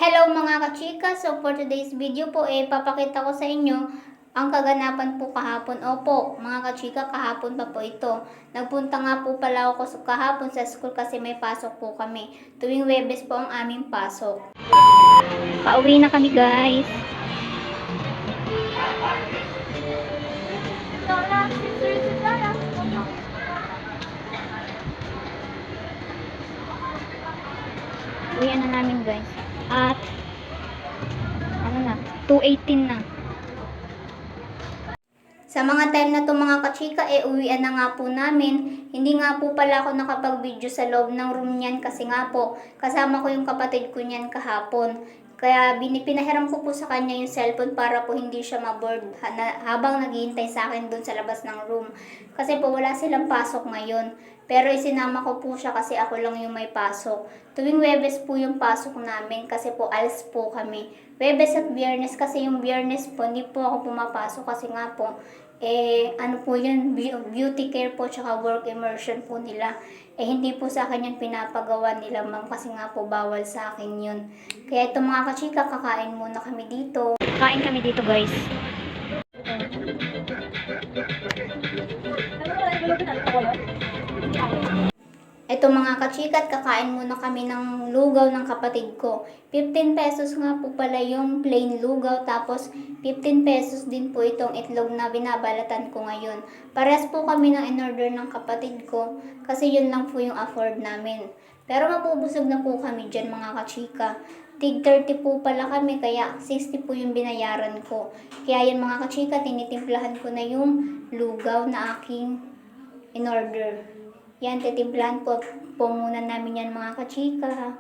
Hello mga kachika! So for today's video po, papakita ko sa inyo ang kaganapan po kahapon. Opo, mga kachika, kahapon pa po ito. Nagpunta nga po pala ako kahapon sa school kasi may pasok po kami. Tuwing Webes po ang aming pasok. Pauwi na kami, guys. Uwian na namin, guys. At 2:18 na. Sa mga time na to mga kachika, uwian na nga po namin. Hindi nga po pala ako nakapag-video sa loob ng room niyan kasi nga po, kasama ko yung kapatid ko niyan kahapon. Kaya pinahiram ko po sa kanya yung cellphone para po hindi siya maboard habang naghihintay sa akin dun sa labas ng room. Kasi po wala silang pasok ngayon. Pero isinama ko po siya kasi ako lang yung may pasok. Tuwing Webes po yung pasok namin kasi po alis po kami. Webes at Biyernes kasi yung Biyernes po hindi po ako pumapasok kasi nga po ano po yun, beauty care po tsaka work immersion po nila. Hindi po sa akin yung pinapagawa nila ma'am kasi nga po bawal sa akin yun. Kaya ito mga kachika, kakain muna kami dito. Kain kami dito guys. Ito mga kachikat, kakain muna kami ng lugaw ng kapatid ko. 15 pesos nga po pala yung plain lugaw, tapos 15 pesos din po itong itlog na binabalatan ko ngayon. Parehas po kami ng in-order ng kapatid ko kasi yun lang po yung afford namin. Pero mapubusog na po kami dyan mga kachika. Tig 30 po pala kami kaya 60 po yung binayaran ko. Kaya yan mga kachika, tinitimplahan ko na yung lugaw na aking in-order. Yan, titimplahan po muna namin yan mga kachika.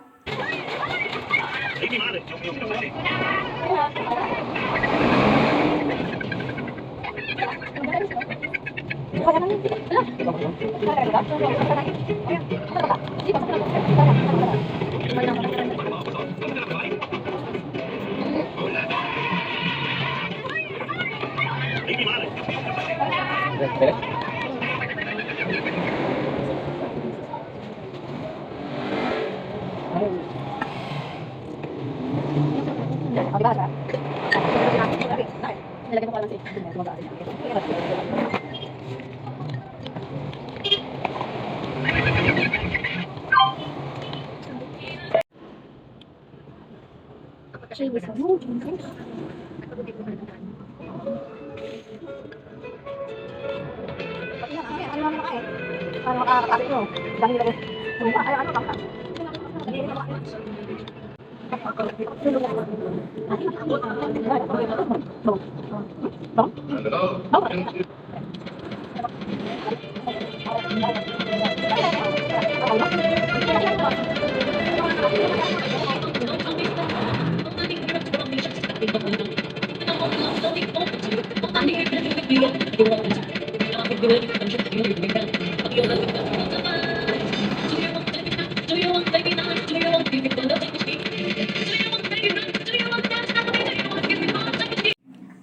Nilagyan ko lang si Ano makakakasik nyo? Dahil nilagay. Ano bang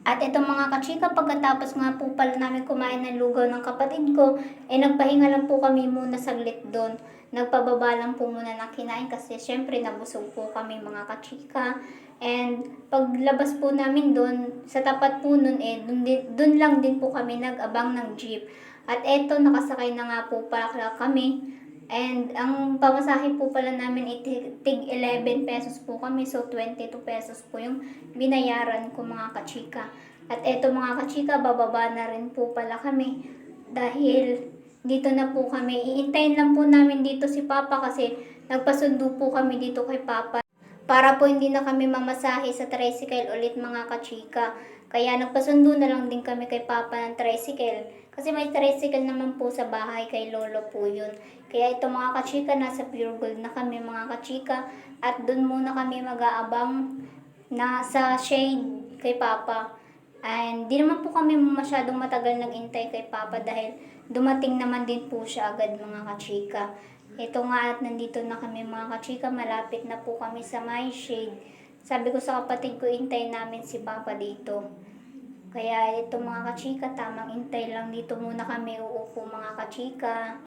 At itong mga kachika, pagkatapos nga po pala namin kumain ng lugaw ng kapatid ko, nagpahinga lang po kami muna saglit doon. Nagpababa lang po muna ng kinain kasi syempre nabusog po kami mga kachika. And paglabas po namin doon, sa tapat po nun doon lang din po kami nag-abang ng jeep. At eto, nakasakay na nga po pala kami. And ang pamasahe po pala namin tig 11 pesos po kami. So 22 pesos po yung binayaran ko mga kachika. At eto mga kachika, bababa na rin po pala kami. Dahil dito na po kami. Iintayin lang po namin dito si Papa kasi nagpasundo po kami dito kay Papa. Para po hindi na kami mamasahe sa tricycle ulit mga kachika. Kaya nagpasundo na lang din kami kay Papa ng tricycle. Kasi may tricycle naman po sa bahay kay Lolo po yun. Kaya ito mga kachika, nasa Pure Gold na kami mga kachika. At dun muna kami mag-aabang na sa shade kay Papa. And di naman po kami masyadong matagal nag-intay kay Papa dahil dumating naman din po siya agad mga kachika. Ito nga at nandito na kami mga kachika, malapit na po kami sa my shade. Sabi ko sa kapatid ko, intay namin si Papa dito. Kaya ito mga kachika, tamang intay lang dito muna kami uupo mga kachika.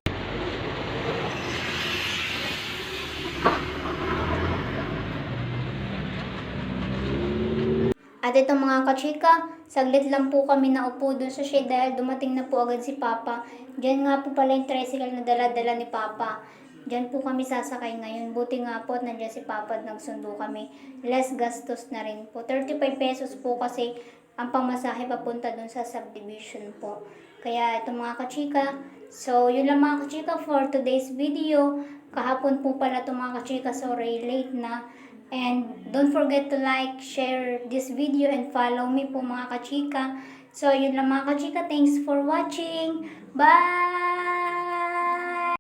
At ito mga kachika, saglit lang po kami naupo dun sa shade dahil dumating na po agad si Papa. Diyan nga po pala yung tricycle na dala-dala ni Papa. Diyan po kami sasakay ngayon. Buti nga po at nandiyan si Papa at nagsundo kami. Less gastos na rin po. 35 pesos po kasi ang pamasahe papunta dun sa subdivision po. Kaya ito mga kachika. So yun lang mga kachika for today's video. Kahapon po pala ito mga kachika. Sorry late na. And don't forget to like, share this video, and follow me po mga kachika. So, yun lang mga kachika. Thanks for watching. Bye!